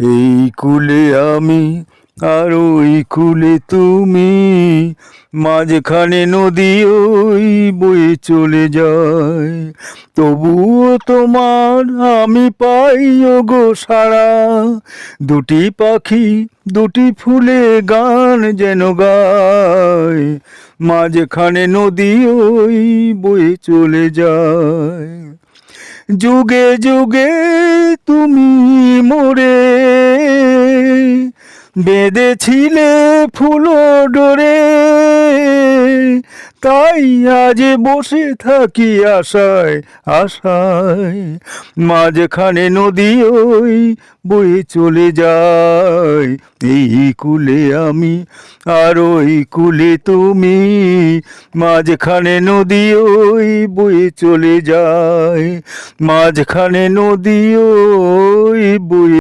এই কুলে আমি আর ওই কুলে তুমি, মাঝখানে নদী ওই বয়ে চলে যায়। তবুও তোমার আমি পাই ওগো সাড়া, দুটি পাখি দুটি ফুলে গান যেন গায়, মাঝখানে নদী ওই বয়ে চলে যায়। যুগে যুগে তুমি মোরে বেঁধেছিলে ফুল ডোরে, তাই আজ বসে থাকি আশায় আশায়, মাঝখানে নদী ওই বয়ে চলে যায়। এই কুলে আমি আর ওই কুলে তুমি, মাঝখানে নদী ওই বয়ে চলে যায়, মাঝখানে নদী ওই বয়ে